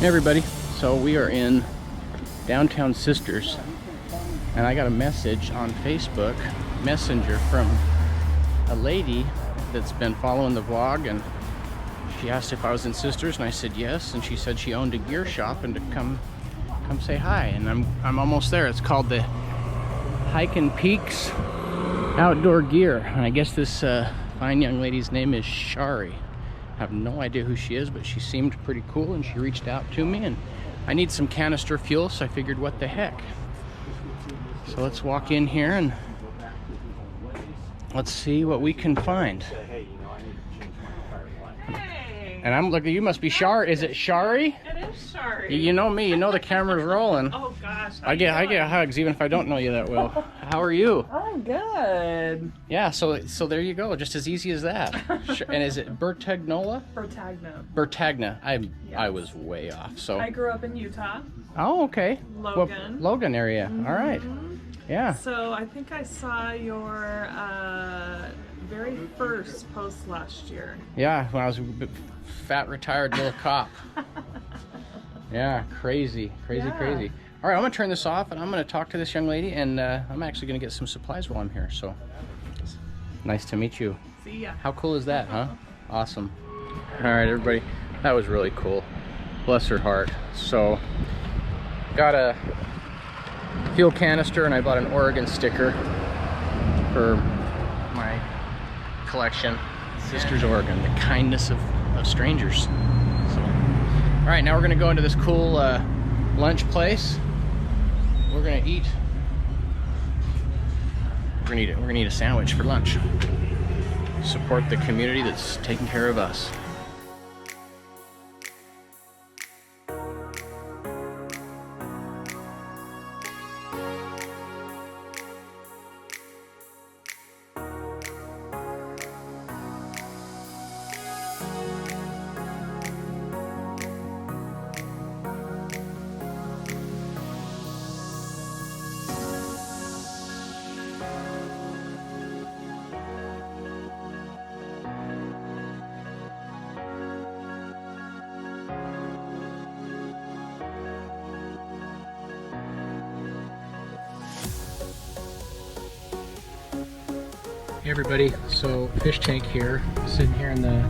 Hey everybody, so we are in downtown Sisters, and I got a message on Facebook Messenger from a lady that's been following the vlog, and she asked if I was in Sisters, and I said yes, and she said she owned a gear shop and to come say hi, and I'm almost there. It's called the Hiking Peaks Outdoor Gear, and I guess this fine young lady's name is Shari. I have no idea who she is, but she seemed pretty cool, and she reached out to me, and I need some canister fuel, so I figured what the heck. So let's walk in here and let's see what we can find. And I'm looking, you must be Shari. Is it Shari? It is Shari. You know me, you know the camera's rolling. Oh gosh. I get hugs even if I don't know you that well. How are you? I'm good. Yeah, so there you go, just as easy as that. And is it Bertagnola? Bertagna. I was way off. So I grew up in Utah. Oh, okay. Logan. Well, Logan area. All right. Yeah. So I think I saw your very first post last year. Yeah, when I was a fat retired little cop. Yeah, crazy. Crazy. All right, I'm gonna turn this off and I'm gonna talk to this young lady, and I'm actually gonna get some supplies while I'm here. So nice to meet you. See ya. How cool is that, huh? Awesome. All right, everybody, that was really cool. Bless her heart. So got a fuel canister, and I bought an Oregon sticker for my collection. Sisters Oregon, the kindness of strangers. So, all right, now we're gonna go into this cool lunch place. We're gonna eat. We're gonna eat a sandwich for lunch. Support the community that's taking care of us. Hey everybody, so fish tank here, sitting here in the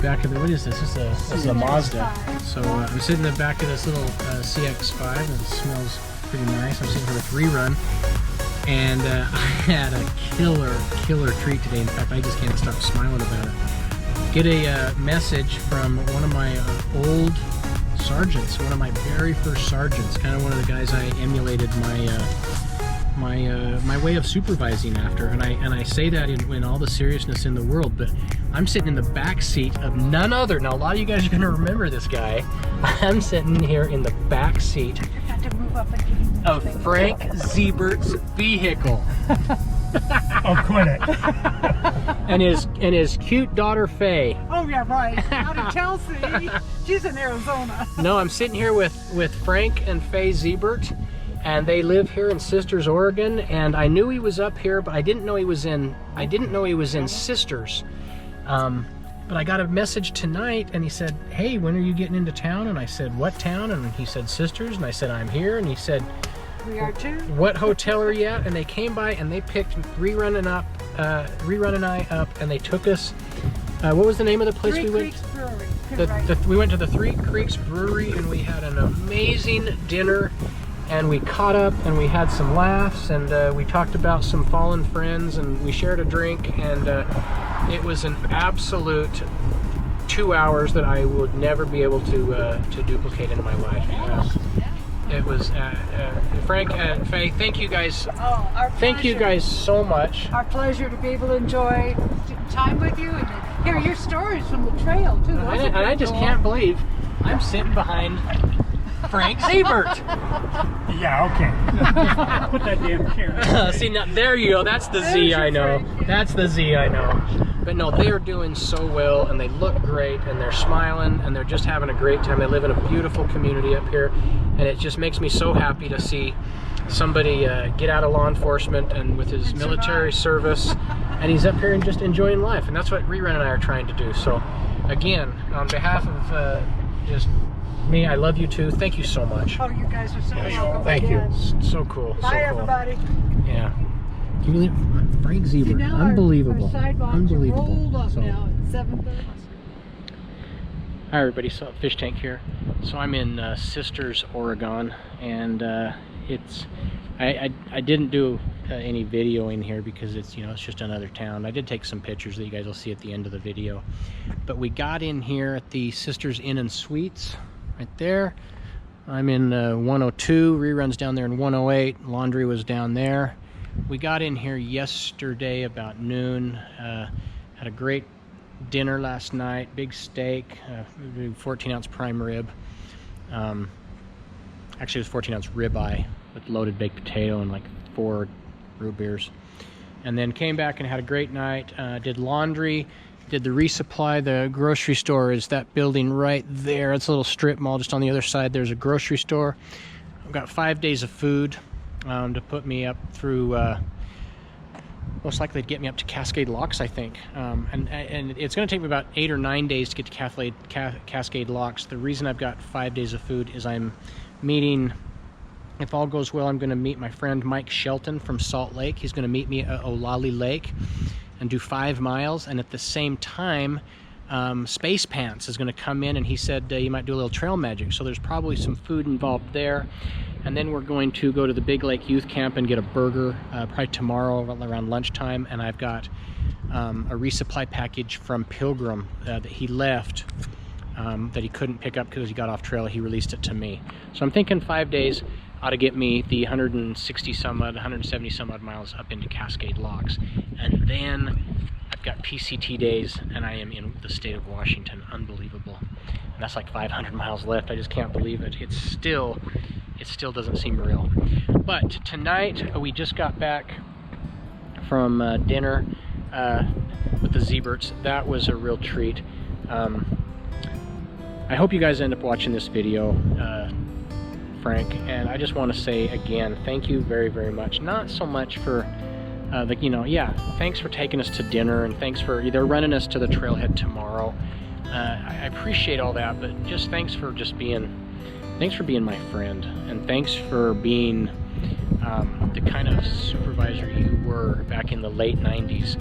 back of the, what is this? This is a Mazda. So I'm sitting in the back of this little CX-5, and it smells pretty nice. I'm sitting here with Rerun, and I had a killer treat today. In fact, I just can't stop smiling about it. Get a message from one of my old sergeants, one of my very first sergeants, kind of one of the guys I emulated my way of supervising after, and I say that in all the seriousness in the world, but I'm sitting in the back seat of none other. Now a lot of you guys are going to remember this guy. I'm sitting here in the back seat of Frank Ziebert's vehicle. Oh, quit it. and his cute daughter Faye. Oh yeah, right. Out of Chelsea. She's in Arizona. No, I'm sitting here with Frank and Faye Ziebert, and they live here in Sisters, Oregon. And I knew he was up here, but I didn't know he was in Sisters. But I got a message tonight, and he said, "Hey, when are you getting into town?" And I said, "What town?" And he said, "Sisters." And I said, "I'm here." And he said, We are too. "What hotel are you at?" And they came by and they picked Rerun and I up, and they took us. What was the name of the place we went? Creeks Brewery. We went to the Three Creeks Brewery, and we had an amazing dinner, and we caught up, and we had some laughs, and we talked about some fallen friends, and we shared a drink, and it was an absolute 2 hours that I would never be able to duplicate in my life. It was Frank and Faye. Thank you guys. Oh, our Thank you guys so much. Our pleasure to be able to enjoy time with you and hear your stories from the trail too. And I just can't believe I'm sitting behind Frank Ziebert. Yeah, okay. Put that damn camera. See, now there you go. That's the Z I know. That's the Z I know. But no, they are doing so well, and they look great, and they're smiling, and they're just having a great time. They live in a beautiful community up here, and it just makes me so happy to see somebody get out of law enforcement and with his military service, and he's up here and just enjoying life. And that's what Rerun and I are trying to do. So again, on behalf of just Me, I love you too. Thank you so much. Oh, you guys are so welcome. Thank again. you. So cool. Bye, so cool. everybody. Yeah. Can you believe Frank See, Ziebert? now Unbelievable. Our sidewalks Unbelievable. are rolled up So- now at 7:30. Hi everybody, so Fish Tank here. So I'm in Sisters, Oregon, and I didn't do any videoing here because it's it's just another town. I did take some pictures that you guys will see at the end of the video. But we got in here at the Sisters Inn and Suites, right there. I'm in 102, reruns down there in 108, laundry was down there. We got in here yesterday about noon, had a great dinner last night, big steak, 14-ounce prime rib. Actually it was 14-ounce ribeye with loaded baked potato and like 4 root beers. And then came back and had a great night, did laundry, did the resupply. The grocery store is that building right there. It's a little strip mall just on the other side. There's a grocery store. I've got 5 days of food to put me up through most likely to get me up to Cascade Locks, I think. And it's going to take me about 8 or 9 days to get to Cascade Locks. The reason I've got 5 days of food is I'm meeting, if all goes well, I'm going to meet my friend Mike Shelton from Salt Lake. He's going to meet me at Olali Lake and do 5 miles. And at the same time, Space Pants is going to come in, and he said you might do a little trail magic. So there's probably some food involved there. And then we're going to go to the Big Lake Youth Camp and get a burger probably tomorrow around lunchtime. And I've got a resupply package from Pilgrim that he left that he couldn't pick up because he got off trail. He released it to me. So I'm thinking 5 days ought to get me the 160 some odd, 170 some odd miles up into Cascade Locks. And then I've got PCT days and I am in the state of Washington. Unbelievable. And that's like 500 miles left. I just can't believe it. It still doesn't seem real. But tonight we just got back from dinner with the Zieberts. That was a real treat. I hope you guys end up watching this video, Frank, and I just want to say again, thank you very, very much. Not so much for thanks for taking us to dinner, and thanks for either running us to the trailhead tomorrow. I appreciate all that, but just thanks for being my friend, and thanks for being the kind of supervisor you were back in the late 90s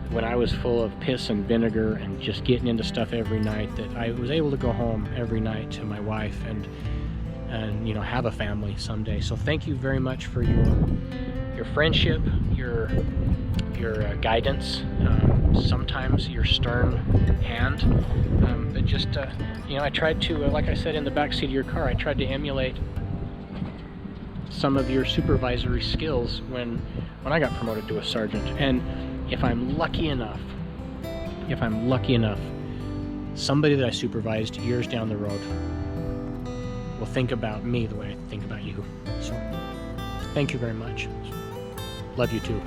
when I was full of piss and vinegar and just getting into stuff every night, that I was able to go home every night to my wife and have a family someday. So thank you very much for your friendship, your guidance, sometimes your stern hand, but just I tried to, like I said in the backseat of your car, I tried to emulate some of your supervisory skills when I got promoted to a sergeant. And if I'm lucky enough, somebody that I supervised years down the road will think about me the way I think about you. So thank you very much. Love you too.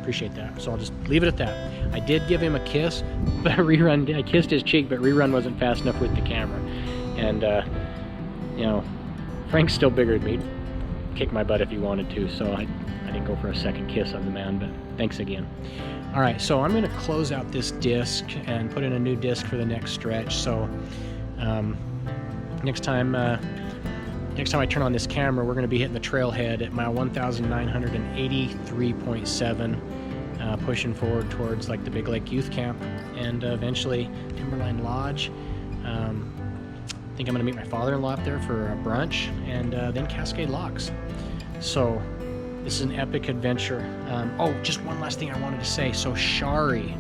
Appreciate that. So I'll just leave it at that. I did give him a kiss, but I kissed his cheek, but rerun wasn't fast enough with the camera. And Frank's still bigger than me. Kick my butt if he wanted to, so I didn't go for a second kiss of the man, but thanks again. All right, so I'm going to close out this disc and put in a new disc for the next stretch. So next time I turn on this camera, we're going to be hitting the trailhead at mile 1,983.7, pushing forward towards like the Big Lake Youth Camp and eventually Timberline Lodge. I think I'm going to meet my father-in-law up there for a brunch, and then Cascade Locks. So this is an epic adventure. Oh, just one last thing I wanted to say. So Shari,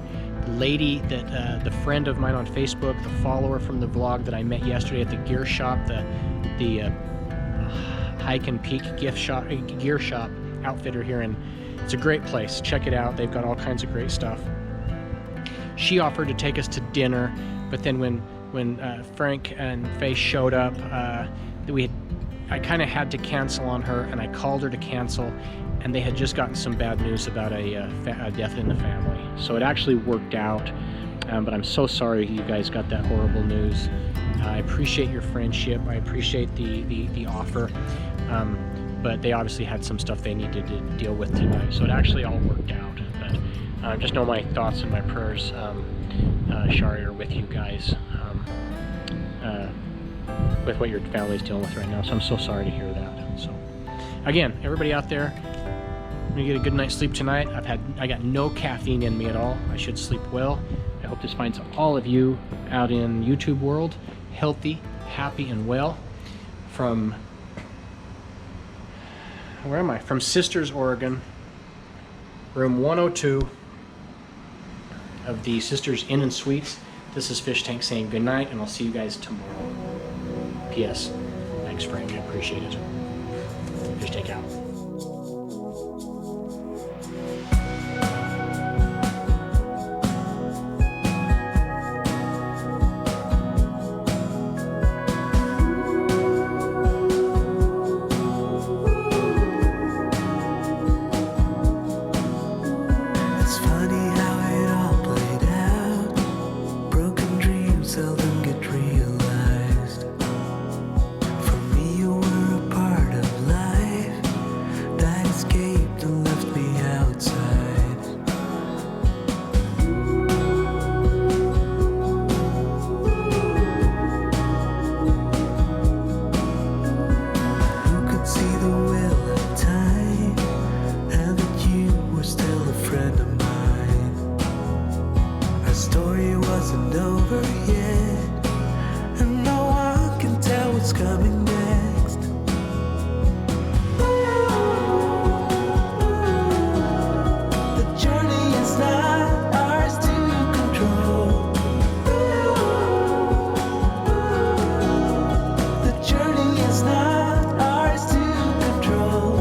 the lady that the friend of mine on Facebook, the follower from the vlog that I met yesterday at the gear shop, the Hike and Peak gear shop outfitter here, and it's a great place. Check it out. They've got all kinds of great stuff. She offered to take us to dinner, but then when Frank and Faye showed up, I kind of had to cancel on her, and I called her to cancel, and they had just gotten some bad news about a death in the family. So it actually worked out, but I'm so sorry you guys got that horrible news. I appreciate your friendship. I appreciate the offer, but they obviously had some stuff they needed to deal with tonight, so it actually all worked out. But just know my thoughts and my prayers, Shari, are with you guys. with what your family's dealing with right now. So I'm so sorry to hear that. So again, everybody out there, I'm gonna get a good night's sleep tonight. I got no caffeine in me at all. I should sleep well. I hope this finds all of you out in YouTube world healthy, happy, and well. From, where am I? From Sisters, Oregon, room 102 of the Sisters Inn and Suites. This is Fish Tank saying good night, and I'll see you guys tomorrow. P.S. Thanks, Frank. I appreciate it. Fish Tank out. Seldom get realized. For me, you were a part of life that escaped and left me outside. Who could see the will of time and that you were still a friend of mine? Our story wasn't over yet. What's coming next? The journey is not ours to control. The journey is not ours to control.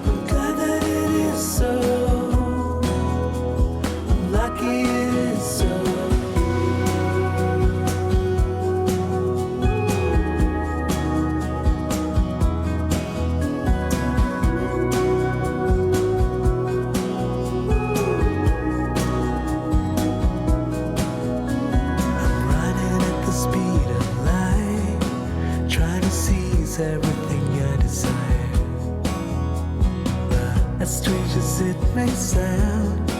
I'm glad that it is so. I'm lucky it is so. Everything I desire, but as strange as it may sound,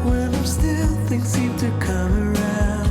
when I'm still, things seem to come around.